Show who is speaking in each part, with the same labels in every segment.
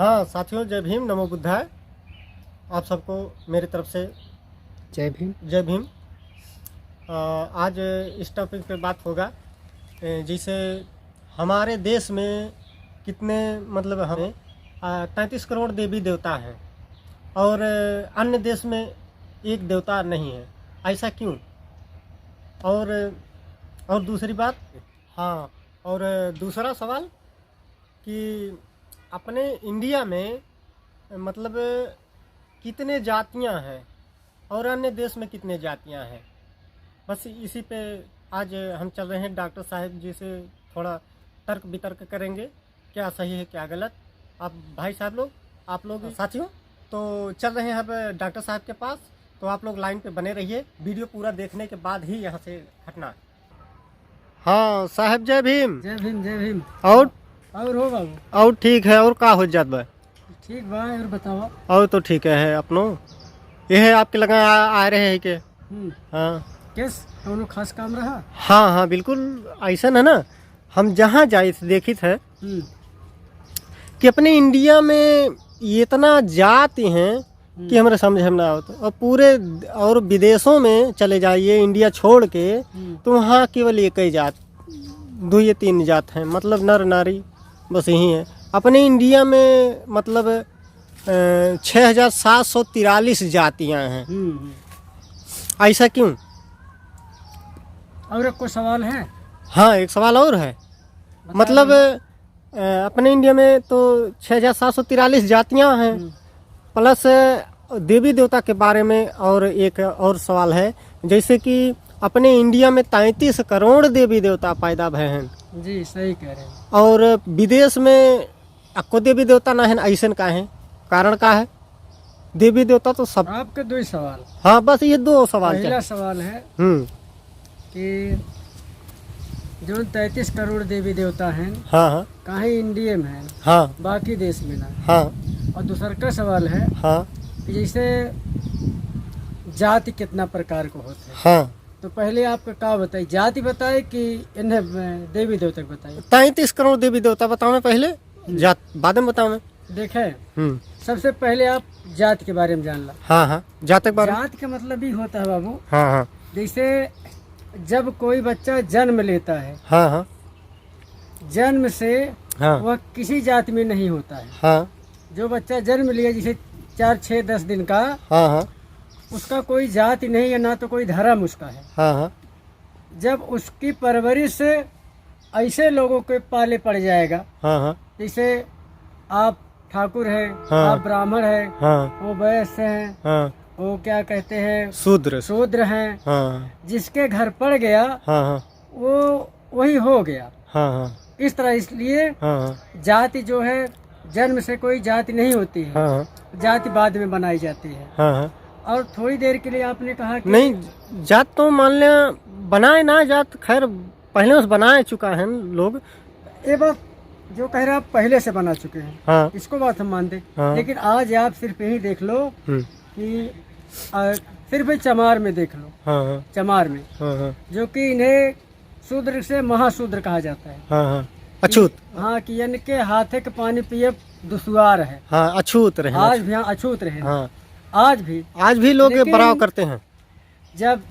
Speaker 1: हाँ साथियों, जय भीम, नमो बुद्धाय। आप सबको मेरी तरफ से
Speaker 2: जय भीम।
Speaker 1: जय भीम। आज इस टॉपिक पे बात होगा जैसे हमारे देश में कितने मतलब हमें 33 करोड़ देवी देवता हैं और अन्य देश में एक देवता नहीं है, ऐसा क्यों? और दूसरी बात, हाँ, और दूसरा सवाल कि अपने इंडिया में मतलब कितने जातियां हैं और अन्य देश में कितने जातियां हैं, बस इसी पे आज हम चल रहे हैं। डॉक्टर साहब जी से थोड़ा तर्क वितर्क करेंगे, क्या सही है क्या गलत। आप भाई साहब लोग, आप लोग साथियों, तो चल रहे हैं अब डॉक्टर साहब के पास। तो आप लोग लाइन पे बने रहिए, वीडियो पूरा देखने के बाद ही यहाँ से हटना। हाँ साहब, जय भीम।
Speaker 2: जय भीम जय भीम।
Speaker 1: और
Speaker 2: हो बाबू?
Speaker 1: और ठीक है, और का हो जात बा?
Speaker 2: ठीक बा, और बताओ।
Speaker 1: और तो ठीक है अपनो। ये है आपके लगा आ रहे हैं के? हाँ,
Speaker 2: किस कौनो खास काम रहा?
Speaker 1: हाँ हाँ बिल्कुल ऐसा है ना। हम जहाँ जाए देखी थे कि अपने इंडिया में इतना जाति हैं कि हमारे समझ में ना हो। तो और पूरे और विदेशों में चले जाइए इंडिया छोड़ के, तो वहाँ केवल एक ही जात, 2 या 3 जात हैं, मतलब नर नारी बस यही है। अपने इंडिया में मतलब 6743 जातियाँ हैं, ऐसा क्यों?
Speaker 2: और कोई सवाल है?
Speaker 1: हाँ, एक सवाल और है। मतलब अपने इंडिया में तो 6743 जातियाँ हैं, प्लस देवी देवता के बारे में और एक और सवाल है, जैसे कि अपने इंडिया में 33 करोड़ देवी देवता पैदा भय हैं।
Speaker 2: जी सही कह रहे हैं।
Speaker 1: और विदेश में आपको देवी देवता ना है, ऐसा का है? कारण का है? देवी देवता तो सब।
Speaker 2: आपके 2 सवाल।
Speaker 1: हाँ, बस ये 2 सवाल।
Speaker 2: पहला सवाल है कि जो 33 करोड़ देवी देवता हैं,
Speaker 1: हाँ हाँ,
Speaker 2: कहाँ इंडिया में है,
Speaker 1: हाँ
Speaker 2: बाकी देश में ना।
Speaker 1: हाँ
Speaker 2: और दूसरा का सवाल है
Speaker 1: हाँ
Speaker 2: कि जैसे जाति कितना प्रकार को होते हैं।
Speaker 1: हाँ,
Speaker 2: तो पहले आपका क्या बताइए, जाति बताए कि इन्हें देवी देवता बताइए?
Speaker 1: 33 करोड़ देवी देवता बताओ मैं पहले, जात बाद में बताओ मैं।
Speaker 2: देखें, सबसे पहले आप जाति के बारे में जान ला।
Speaker 1: हाँ हाँ, जात के बारे में।
Speaker 2: जाति का मतलब भी होता है बाबू,
Speaker 1: हाँ हाँ
Speaker 2: जैसे जब कोई बच्चा जन्म लेता है,
Speaker 1: हाँ हाँ
Speaker 2: जन्म से
Speaker 1: हाँ
Speaker 2: वह किसी जाति में नहीं होता है।
Speaker 1: हाँ
Speaker 2: जो बच्चा जन्म लिया जैसे 4, 6, 10 दिन का,
Speaker 1: हाँ हाँ
Speaker 2: उसका कोई जाति नहीं है, ना तो कोई धर्म उसका है।
Speaker 1: हाँ हाँ
Speaker 2: जब उसकी परवरिश ऐसे लोगों के पाले पड़ जाएगा,
Speaker 1: हाँ हाँ
Speaker 2: जैसे आप ठाकुर हैं,
Speaker 1: हाँ।
Speaker 2: आप ब्राह्मण हैं,
Speaker 1: हाँ
Speaker 2: वो वैश्य हैं,
Speaker 1: हाँ,
Speaker 2: वो क्या कहते हैं,
Speaker 1: शूद्र
Speaker 2: हैं।
Speaker 1: हाँ
Speaker 2: जिसके घर पड़ गया
Speaker 1: हाँ हाँ
Speaker 2: वो वही हो गया।
Speaker 1: हाँ हाँ
Speaker 2: इस तरह इसलिए
Speaker 1: हाँ
Speaker 2: जाति जो है, जन्म से कोई जाति नहीं होती है,
Speaker 1: हाँ
Speaker 2: जाति बाद में बनाई जाती है।
Speaker 1: हाँ हाँ।
Speaker 2: और थोड़ी देर के लिए आपने कहा कि
Speaker 1: नहीं, जात तो मान लिया बनाए ना, जात खैर पहले से बनाए चुका है लोग।
Speaker 2: ये बात जो कह रहे आप पहले से बना चुके हैं,
Speaker 1: हाँ
Speaker 2: इसको बात हम मानते।
Speaker 1: हाँ।
Speaker 2: लेकिन आज आप सिर्फ यही देख लो कि सिर्फ चमार में देख लो,
Speaker 1: हाँ हाँ
Speaker 2: चमार में,
Speaker 1: हाँ हाँ
Speaker 2: जो कि इन्हें शूद्र से महाशूद्र कहा जाता है।
Speaker 1: हाँ हाँ, अछूत।
Speaker 2: हाँ, कि इनके हाथे के पानी पिए दुश्वार है।
Speaker 1: हाँ, अछूत रहे।
Speaker 2: आज भी हाँ अछूत रहे।
Speaker 1: हाँ,
Speaker 2: आज भी
Speaker 1: लोग
Speaker 2: लेकिन
Speaker 1: बराव करते हैं।
Speaker 2: जब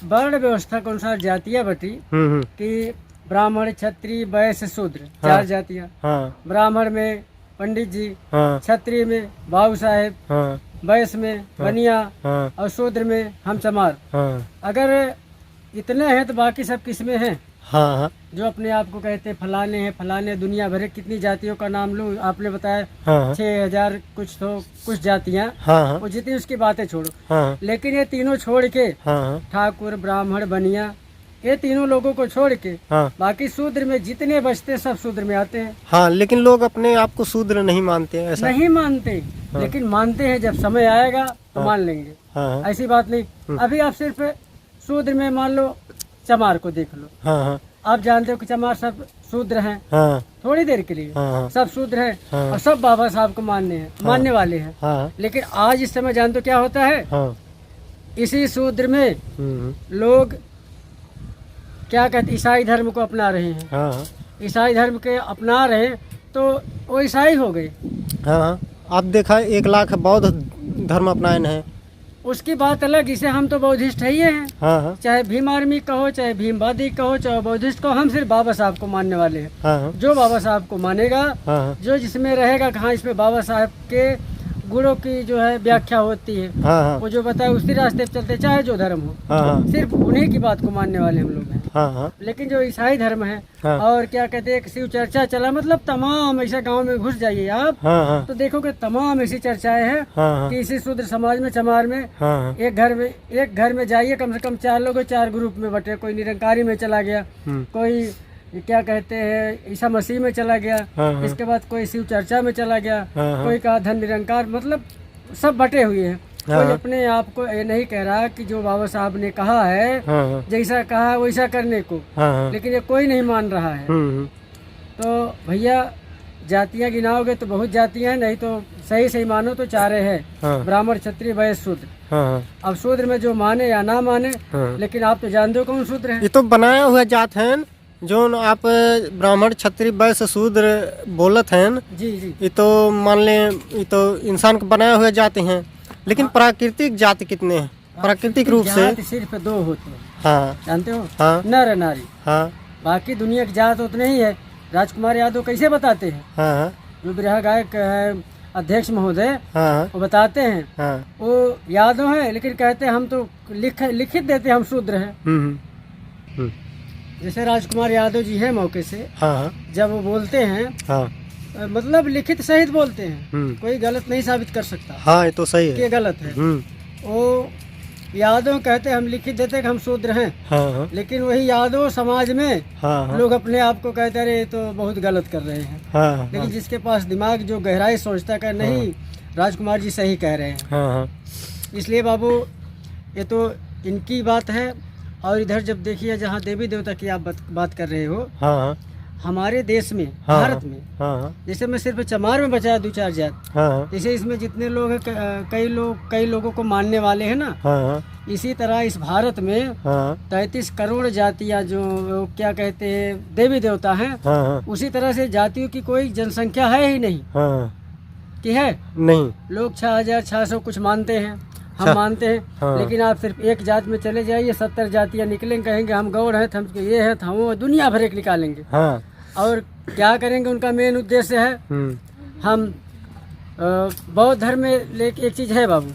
Speaker 2: वर्ण व्यवस्था के अनुसार जातियां बटी कि ब्राह्मण, क्षत्रिय, वैश्य, शूद्र, 4 जातियां।
Speaker 1: हाँ
Speaker 2: ब्राह्मण में पंडित जी,
Speaker 1: हाँ
Speaker 2: क्षत्रिय में बाबू साहेब,
Speaker 1: हाँ
Speaker 2: वैश्य में बनिया,
Speaker 1: हाँ
Speaker 2: और शूद्र में हम चमार।
Speaker 1: हाँ
Speaker 2: अगर इतने हैं तो बाकी सब किस में हैं?
Speaker 1: हाँ हाँ
Speaker 2: जो अपने आप को कहते हैं फलाने हैं फलाने, दुनिया भर कितनी जातियों का नाम लूं, आपने बताया
Speaker 1: हाँ
Speaker 2: 6000 कुछ, तो कुछ जातियां,
Speaker 1: हाँ
Speaker 2: वो जितनी उसकी बातें छोड़ो।
Speaker 1: हाँ
Speaker 2: लेकिन ये तीनों छोड़ के,
Speaker 1: हाँ
Speaker 2: ठाकुर, ब्राह्मण, बनिया, ये तीनों लोगों को छोड़ के
Speaker 1: हाँ
Speaker 2: बाकी शूद्र में जितने बचते सब शूद्र में आते हैं।
Speaker 1: हाँ, लेकिन लोग अपने आप को शूद्र नहीं मानते हैं, ऐसा
Speaker 2: नहीं मानते, लेकिन मानते हैं जब समय आएगा तो मान लेंगे।
Speaker 1: हाँ
Speaker 2: ऐसी बात नहीं। अभी आप सिर्फ शूद्र में मान लो चमार को देख लो,
Speaker 1: हाँ हाँ
Speaker 2: आप जानते हो कि चमार सब शूद्र हैं।
Speaker 1: हाँ
Speaker 2: थोड़ी देर के लिए
Speaker 1: हाँ
Speaker 2: सब शूद्र हैं,
Speaker 1: हाँ।
Speaker 2: और सब बाबा साहब को मानने वाले हैं।
Speaker 1: हाँ
Speaker 2: लेकिन आज इस समय जानते हो क्या होता है?
Speaker 1: हाँ
Speaker 2: इसी शूद्र में लोग क्या कहते ईसाई धर्म को अपना रहे हैं।
Speaker 1: हाँ
Speaker 2: ईसाई धर्म के अपना रहे, तो वो ईसाई हो गए।
Speaker 1: हाँ हाँ। आप देखा 1 लाख बौद्ध धर्म अपनायन है।
Speaker 2: उसकी बात अलग, इसे हम तो बौद्धिस्ट है ही हैं।
Speaker 1: हाँ हाँ।
Speaker 2: चाहे भीम आर्मी कहो, चाहे भीमवादी कहो, चाहे बौद्धिस्ट कहो, हम सिर्फ बाबा साहब को मानने वाले हैं।
Speaker 1: हाँ हाँ।
Speaker 2: जो बाबा साहब को मानेगा,
Speaker 1: हाँ हाँ।
Speaker 2: जो जिसमें रहेगा, कहाँ इसमें बाबा साहब के गुणों की जो है व्याख्या होती है,
Speaker 1: हाँ हाँ।
Speaker 2: वो जो बताए उसी रास्ते पे चलते, चाहे जो धर्म हो।
Speaker 1: हाँ हाँ।
Speaker 2: सिर्फ उन्हीं की बात को मानने वाले हम लोग हैं।
Speaker 1: हाँ हाँ।
Speaker 2: लेकिन जो ईसाई धर्म है,
Speaker 1: हाँ।
Speaker 2: और क्या कहते हैं, शिव चर्चा चला, मतलब तमाम ऐसा गांव में घुस जाइए आप,
Speaker 1: हाँ हाँ।
Speaker 2: तो देखोगे तमाम ऐसी चर्चाएं हैं
Speaker 1: हाँ हाँ।
Speaker 2: कि इसी शूद्र समाज में, चमार में,
Speaker 1: हाँ
Speaker 2: एक घर में जाइए, कम से कम 4 लोग 4 ग्रुप में बटे। कोई निरंकारी में चला गया, कोई क्या कहते हैं ईसा मसीह में चला गया,
Speaker 1: हाँ।
Speaker 2: इसके बाद कोई शिव चर्चा में चला गया,
Speaker 1: हाँ।
Speaker 2: कोई कहा धन निरंकार, मतलब सब बटे हुए हैं।
Speaker 1: हाँ।
Speaker 2: कोई अपने आप को ये नहीं कह रहा कि जो बाबा साहब ने कहा है,
Speaker 1: हाँ।
Speaker 2: जैसा कहा है वैसा करने को,
Speaker 1: हाँ।
Speaker 2: लेकिन ये कोई नहीं मान रहा है। तो भैया जातियाँ गिनाओगे तो बहुत जातियाँ हैं, नहीं तो सही मानो तो 4 है।
Speaker 1: हाँ।
Speaker 2: ब्राह्मण, क्षत्रिय, वैश्य, शूद्र।
Speaker 1: हाँ।
Speaker 2: अब शूद्र में जो माने या ना माने,
Speaker 1: हाँ।
Speaker 2: लेकिन आप तो जानते हो कौन शूद्र है।
Speaker 1: ये तो बनाया हुआ जात है जो आप ब्राह्मण क्षत्रिय वैश्य शूद्र बोलत हैं।
Speaker 2: जी जी।
Speaker 1: ये तो मान ले, ये तो इंसान को बनाया हुआ जाते हैं, लेकिन प्राकृतिक जाति कितने हैं प्राकृतिक रूप से?
Speaker 2: जात सिर्फ 2 होते हैं।
Speaker 1: हाँ।
Speaker 2: जानते हो?
Speaker 1: हाँ।
Speaker 2: नर नारी।
Speaker 1: हाँ।
Speaker 2: बाकी दुनिया की जात उतने ही है। राजकुमार यादव कैसे बताते हैं?
Speaker 1: हाँ।
Speaker 2: जो बिरहा गायक है, अध्यक्ष महोदय,
Speaker 1: हाँ।
Speaker 2: वो बताते हैं,
Speaker 1: हाँ।
Speaker 2: वो यादव है, लेकिन कहते हैं हम तो लिखित देते हैं हम शूद्र हैं। जैसे राजकुमार यादव जी है मौके से,
Speaker 1: हाँ।
Speaker 2: जब वो बोलते हैं,
Speaker 1: हाँ।
Speaker 2: मतलब लिखित सहित बोलते हैं, कोई गलत नहीं साबित कर सकता।
Speaker 1: हाँ, ये तो सही है
Speaker 2: कि ये गलत है। वो यादव कहते हैं हम लिखित देते हैं कि हम शूद्र हैं।
Speaker 1: हाँ।
Speaker 2: लेकिन वही यादव समाज में
Speaker 1: हाँ। लोग
Speaker 2: लोग अपने आप को कहते रहे तो बहुत गलत कर रहे हैं।
Speaker 1: हाँ।
Speaker 2: लेकिन जिसके पास दिमाग, जो गहराई सोचता है, नहीं राजकुमार जी सही कह रहे हैं।
Speaker 1: हाँ।
Speaker 2: इसलिए बाबू ये तो इनकी बात है। और इधर जब देखिए, जहाँ देवी देवता की आप बात कर रहे हो,
Speaker 1: हाँ।
Speaker 2: हमारे देश में,
Speaker 1: हाँ।
Speaker 2: भारत में,
Speaker 1: हाँ।
Speaker 2: जैसे मैं सिर्फ चमार में बचाया 2-4 जात,
Speaker 1: हाँ।
Speaker 2: जैसे इसमें जितने लोग हैं, कई लोगों को मानने वाले हैं ना,
Speaker 1: हाँ।
Speaker 2: इसी तरह इस भारत में 33 करोड़ जातियाँ जो क्या कहते हैं देवी देवता हैं, उसी तरह से जातियों की कोई जनसंख्या है ही नहीं। कि है
Speaker 1: नहीं,
Speaker 2: लोग 6600 कुछ मानते हैं, हम मानते हैं। लेकिन आप सिर्फ एक जात में चले जाइए, 70 जातियाँ निकलेंगे, कहेंगे हम गौड़ हैं, हम ये है, हम वो, दुनिया भर एक निकालेंगे। और क्या करेंगे, उनका मेन उद्देश्य है, हम बौद्ध धर्म में लेके एक चीज है बाबू,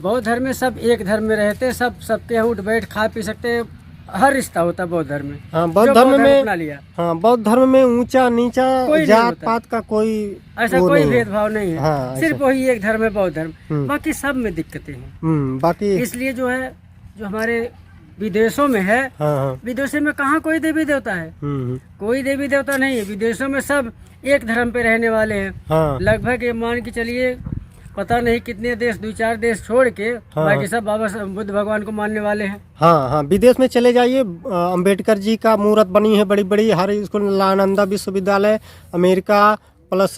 Speaker 2: बौद्ध धर्म में सब एक धर्म में रहते, सबके यहाँ उठ बैठ खा पी सकते, हर रिश्ता होता है बौद्ध धर्म में।
Speaker 1: बौद्ध धर्म में
Speaker 2: अपना लिया।
Speaker 1: बौद्ध धर्म में ऊंचा नीचा जात पात का कोई
Speaker 2: ऐसा कोई भेदभाव नहीं है। सिर्फ
Speaker 1: ऐसा।
Speaker 2: वही एक धर्म है, बौद्ध धर्म। बाकी सब में दिक्कतें हैं।
Speaker 1: बाकी
Speaker 2: इसलिए जो है, जो हमारे विदेशों में है, विदेशों में कहाँ कोई देवी देवता है? कोई देवी देवता नहीं है। विदेशों में सब एक धर्म पे रहने वाले हैं। लगभग ये मान के चलिए, पता नहीं कितने देश, 2-4 देश छोड़ के बाकी सब बाबा बुद्ध भगवान को मानने वाले हैं।
Speaker 1: हाँ, विदेश में चले जाइए, अंबेडकर जी का मूर्त बनी है बड़ी बड़ी, हर स्कूल, नालंदा विश्वविद्यालय, अमेरिका प्लस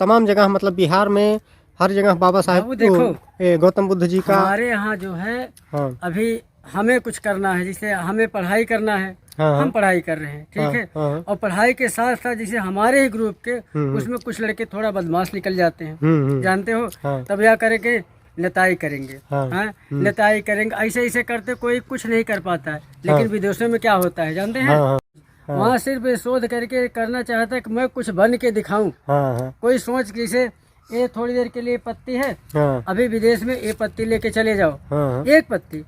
Speaker 1: तमाम जगह, मतलब बिहार में हर जगह बाबा साहब
Speaker 2: देखो,
Speaker 1: गौतम बुद्ध जी का।
Speaker 2: हमारे यहाँ जो है, अभी हमें कुछ करना है, जैसे हमें पढ़ाई करना है, हम पढ़ाई कर रहे हैं, ठीक है। और पढ़ाई के साथ साथ जैसे हमारे ही ग्रुप के उसमें कुछ लड़के थोड़ा बदमाश निकल जाते हैं, जानते हो, तब क्या करेंगे, नेताई करेंगे। नेताई करेंगे, ऐसे ऐसे करते कोई कुछ नहीं कर पाता है। लेकिन विदेशों में क्या होता है जानते हैं? वहाँ सिर्फ शोध करके करना चाहता है कि मैं कुछ बन के दिखाऊं। कोई सोच, जैसे ये थोड़ी देर के लिए पत्ती है, अभी विदेश में ये पत्ती लेके चले जाओ, एक पत्ती,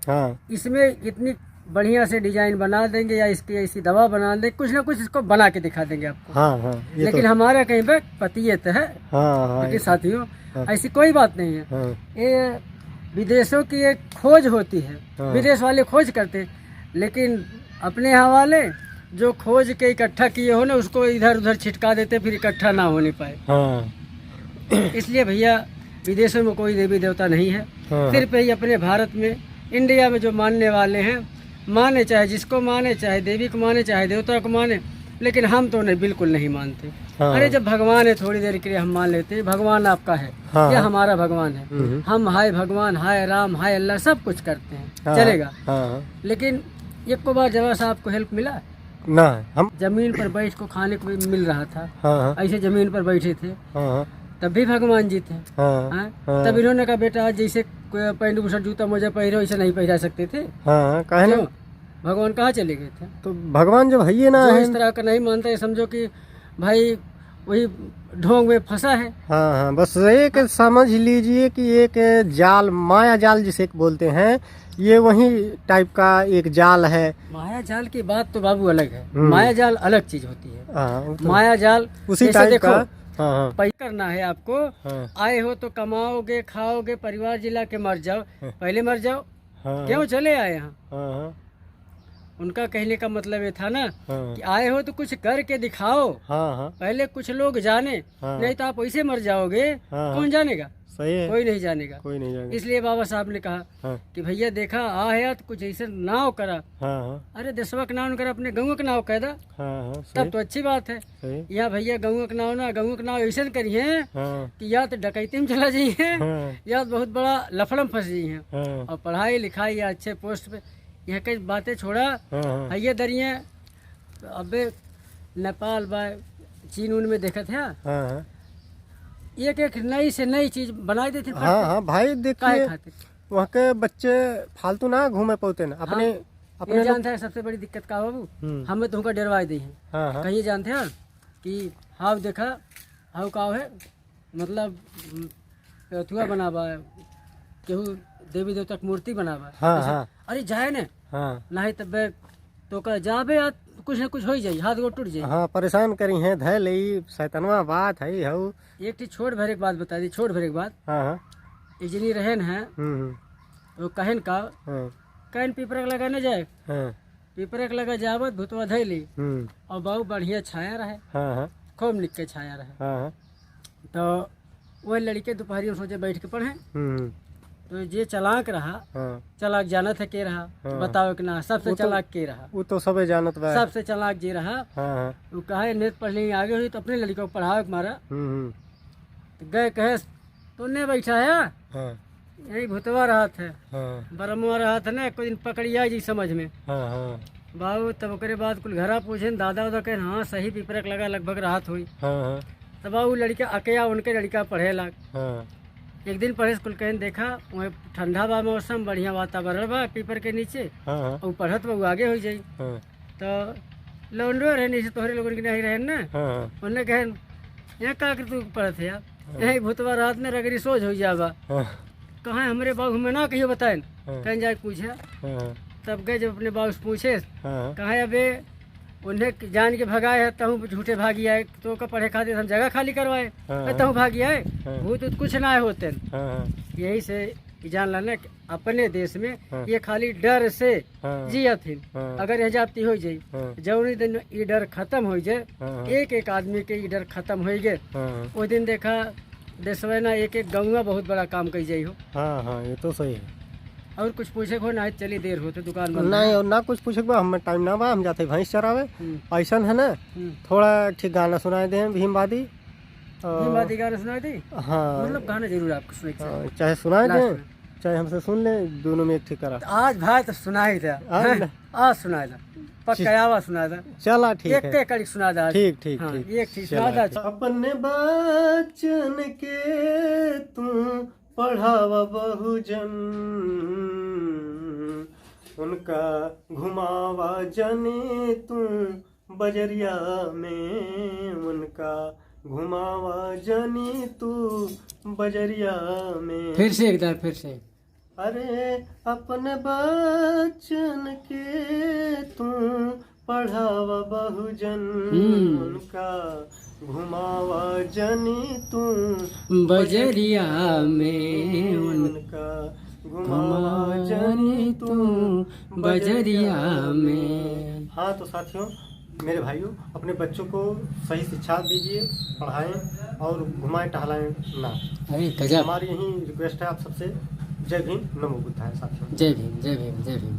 Speaker 2: इसमें इतनी बढ़िया से डिजाइन बना देंगे, या इसकी ऐसी दवा बना देंगे, कुछ ना कुछ इसको बना के दिखा देंगे आपको। लेकिन तो हमारा कहीं पे पतियत है। लेकिन साथियों, ऐसी कोई बात नहीं है। ये विदेशों की एक खोज होती है, विदेश वाले खोज करते, लेकिन अपने यहाँ वाले जो खोज के इकट्ठा किए हो ना, उसको इधर उधर छिटका देते, फिर इकट्ठा ना होने पाए। इसलिए भैया विदेशों में कोई देवी देवता नहीं है। सिर्फ यही अपने भारत में, इंडिया में जो मानने वाले हैं, माने, चाहे जिसको माने, चाहे देवी को माने, चाहे देवता को माने, लेकिन हम तो नहीं, बिल्कुल नहीं मानते। अरे जब भगवान है, थोड़ी देर के लिए हम मान लेते हैं, भगवान आपका है, या हमारा भगवान है, हम हाय भगवान, हाय राम, हाय अल्लाह सब कुछ करते हैं, चलेगा। लेकिन एक को बार जवा साहब को हेल्प मिला,
Speaker 1: ना है। हम
Speaker 2: जमीन पर बैठ को खाने को भी मिल रहा था।
Speaker 1: हाँ हाँ
Speaker 2: ऐसे जमीन पर बैठे थे,
Speaker 1: हाँ हाँ
Speaker 2: तब भी भगवान जी थे।
Speaker 1: हाँ
Speaker 2: हाँ?
Speaker 1: हाँ।
Speaker 2: तब इन्होंने कहा बेटा जैसे पैंट बुशर्ट जूता मोजा पहरे वैसे नहीं पहरा सकते थे।
Speaker 1: हाँ कहे ना,
Speaker 2: क्यों? भगवान कहाँ चले गए थे?
Speaker 1: तो भगवान जब है ना
Speaker 2: जो
Speaker 1: है।
Speaker 2: इस तरह का नहीं मानता है, समझो कि भाई वही ढोंग में फंसा है।
Speaker 1: हाँ हाँ, बस एक समझ लीजिए कि एक जाल, माया जाल जिसे बोलते हैं, ये वही टाइप का एक जाल है।
Speaker 2: माया जाल की बात तो बाबू अलग है, माया जाल अलग चीज होती है।
Speaker 1: हाँ, वो तो
Speaker 2: माया जाल
Speaker 1: उसी
Speaker 2: जैसे
Speaker 1: टाइप
Speaker 2: देखो,
Speaker 1: का। हाँ हाँ
Speaker 2: पैसा करना है आपको,
Speaker 1: हाँ
Speaker 2: आए हो तो कमाओगे, खाओगे, परिवार जिला के मर जाओ, पहले मर जाओ।
Speaker 1: हाँ
Speaker 2: क्यों चले आए यहाँ?
Speaker 1: हाँ हाँ
Speaker 2: उनका कहने का मतलब ये था ना
Speaker 1: हाँ
Speaker 2: कि आए हो तो कुछ करके दिखाओ,
Speaker 1: हाँ हाँ
Speaker 2: पहले कुछ लोग जाने,
Speaker 1: हाँ।
Speaker 2: नहीं तो आप वैसे मर जाओगे।
Speaker 1: हाँ।
Speaker 2: कौन जानेगा?
Speaker 1: सही है,
Speaker 2: कोई नहीं जानेगा।
Speaker 1: कोई नहीं जाएगा।
Speaker 2: इसलिए बाबा साहब ने कहा
Speaker 1: हाँ
Speaker 2: कि भैया देखा आ है तो कुछ ऐसे नाव करा।
Speaker 1: हाँ हाँ
Speaker 2: अरे देशवा का नाव करा, अपने गाँव का नाव कह दा,
Speaker 1: हाँ हाँ
Speaker 2: तब
Speaker 1: सही
Speaker 2: तो अच्छी बात है।
Speaker 1: सही।
Speaker 2: या भैया गाँव का नाव ना, गाँव का नाव ऐसे करिए
Speaker 1: हाँ
Speaker 2: कि या तो डकैती में चला जाइए,
Speaker 1: हाँ
Speaker 2: या तो बहुत बड़ा लफड़म फंस जाइए,
Speaker 1: हाँ
Speaker 2: और पढ़ाई लिखाई या अच्छे पोस्ट पे। यहाँ कई बातें छोड़ा,
Speaker 1: हाँ
Speaker 2: है ये दरिए अबे नेपाल बा, चीन उन में देखा था,
Speaker 1: हाँ
Speaker 2: एक एक नई से नई चीज बनाई देते थे।
Speaker 1: हाँ हाँ भाई
Speaker 2: काहे
Speaker 1: देखिए,
Speaker 2: खाते?
Speaker 1: वहाँ के बच्चे फालतू ना घूमे पौते ना अपने
Speaker 2: ये
Speaker 1: अपने लोग।
Speaker 2: जानते हैं सबसे बड़ी दिक्कत का बाबू, हमें तुमका डरवाई दी है।
Speaker 1: हाँ हाँ
Speaker 2: कहीं जानते हैं कि हाव देखा, हाव का है मतलब अथुआ बनावा, केहू देवी देवता की मूर्ति बनावा।
Speaker 1: हाँ हाँ
Speaker 2: अरे जाए न,
Speaker 1: हाँ
Speaker 2: नहीं तब तो का जाबे या कुछ न कुछ हो जाए, हाथ गोड़ टूट जाए।
Speaker 1: हाँ परेशान करी हैं, धै लई शैतनवा बात है हऊ।
Speaker 2: एक चीज छोड़ भरे के बात बता दी, छोड़ भरे के बात।
Speaker 1: हाँ हाँ
Speaker 2: एक जनी रहन है,
Speaker 1: हम्म
Speaker 2: तो कहन का
Speaker 1: हाँ
Speaker 2: कहन पीपरक लगा न जाए,
Speaker 1: हाँ
Speaker 2: पीपरक लगा जावत भूतवा धैली,
Speaker 1: हम्म
Speaker 2: और बहुत बढ़िया छाया रहे,
Speaker 1: हाँ हाँ
Speaker 2: खूब निक के छाया रहे।
Speaker 1: हाँ हाँ
Speaker 2: तो वह लड़के दोपहरी में सोचे बैठ के पढ़े,
Speaker 1: हम्म
Speaker 2: तो ये चलाक रहा,
Speaker 1: हाँ
Speaker 2: चलाक जाना था के रहा,
Speaker 1: हाँ।
Speaker 2: बताओ कि ना सबसे
Speaker 1: वो तो-
Speaker 2: चलाक के रहा,
Speaker 1: वो तो सबे जानत बा।
Speaker 2: सबसे चलाक जे रहा।
Speaker 1: हाँ हाँ
Speaker 2: वो कहे नेट पढ़ लेंगे आगे हुई तो अपने लड़के को पढ़ाओ के मारा।
Speaker 1: हम्म
Speaker 2: तो गए कहे तुमने बैठा है,
Speaker 1: हाँ
Speaker 2: यही भूतवा रहा था,
Speaker 1: हाँ
Speaker 2: बरमुआ रहा था ना, कोई दिन पकड़िया जी समझ में।
Speaker 1: हाँ हाँ
Speaker 2: बाबू तब ओकरे बाद कुल घरा पूछे दादा उदा कहे हाँ सही पीपरक लगा लगभग राहत हुई।
Speaker 1: हाँ हाँ
Speaker 2: तब बाबू लड़का अकेया उनके लड़का पढ़े लग।
Speaker 1: हाँ
Speaker 2: एक दिन पढ़े कुल कहन देखा वहाँ ठंडा बा मौसम, बढ़िया वातावरण बा पीपर के नीचे,
Speaker 1: हाँ
Speaker 2: और पढ़त बा आगे हो जाई।
Speaker 1: हाँ
Speaker 2: तो लौंडो रहे नीचे तोहरे लोगन के नहीं रहे ना,
Speaker 1: हाँ
Speaker 2: उन्हें कहन यहाँ का कर तू पढ़त है यार, यही भूतवा रात में रगड़ी सोच हो जाबा।
Speaker 1: हाँ
Speaker 2: कहाँ हमरे बाबू में ना कहियो बताए,
Speaker 1: हाँ।
Speaker 2: कहीं जाके पूछे।
Speaker 1: हाँ
Speaker 2: तब गए जब अपने बाबू से पूछे,
Speaker 1: हाँ
Speaker 2: कहा अबे उन्हें जान के भगाए है, तहु झूठे भागी आए, तो का पढ़े खातिर हम जगह खाली करवाए,
Speaker 1: हाँ।
Speaker 2: तहु भागी आए,
Speaker 1: हाँ।
Speaker 2: वो तो कुछ ना होते।
Speaker 1: हाँ
Speaker 2: यही से जान लाना कि अपने देश में
Speaker 1: हाँ।
Speaker 2: ये खाली डर से
Speaker 1: हाँ।
Speaker 2: जिया थी।
Speaker 1: हाँ।
Speaker 2: अगर यह जाती हो जाई,
Speaker 1: हाँ।
Speaker 2: जौनी दिन ये डर खत्म हो जाए,
Speaker 1: हाँ।
Speaker 2: एक एक आदमी के ये डर खत्म हो गए,
Speaker 1: हाँ
Speaker 2: वो दिन देखा देशवा ना एक एक गाँव बहुत बड़ा काम कर जाई हो।
Speaker 1: हाँ हाँ ये तो सही है।
Speaker 2: और कुछ पूछे हो ना, चली देर होते दुकान बंद।
Speaker 1: नहीं और ना कुछ पूछे बा, हमें टाइम ना बा, हम जाते भैंस चरावे।
Speaker 2: हम्म।
Speaker 1: ऐसा है ना, थोड़ा ठीक गाना सुनाए दे भीमवादी।
Speaker 2: भीमवादी गाना सुनाई दी,
Speaker 1: हाँ
Speaker 2: मतलब गाना जरूर आपको सुनाई चाहिए।
Speaker 1: चाहे सुनाए
Speaker 2: लास्ट
Speaker 1: दें
Speaker 2: में।
Speaker 1: चाहे हमसे सुन ले, दोनों में एक ठीक करा।
Speaker 2: तो आज भाई तो सुनाई था,
Speaker 1: आज
Speaker 2: आज सुनाई था, पक्का आवा सुना था,
Speaker 1: चला ठीक
Speaker 2: एक
Speaker 1: है,
Speaker 2: एक कड़ी सुना था।
Speaker 1: ठीक ठीक
Speaker 2: हाँ,
Speaker 1: ठीक।
Speaker 2: एक ठीक सुना था।
Speaker 1: अपने बचन के तू पढ़ावा बहुजन, उनका घुमावा जने तू बजरिया में, उनका घुमावा जनी तू बजरिया में।
Speaker 2: फिर से एक बार, फिर से।
Speaker 1: अरे अपने बचन के तू पढ़ावा बहुजन, उनका घुमावा जनी तू
Speaker 2: बजरिया में,
Speaker 1: उनका घुमावा जनी तू
Speaker 2: बजरिया में।
Speaker 1: हाँ तो साथियों, मेरे भाइयों, अपने बच्चों को सही शिक्षा दीजिए, पढ़ाएं और घुमाएं टहलाएं ना।
Speaker 2: अरे गजब।
Speaker 1: हमारी यही रिक्वेस्ट है आप सबसे। जय भीम, नमो बुद्धाय साथियों।
Speaker 2: जय भीम, जय भीम, जय भीम।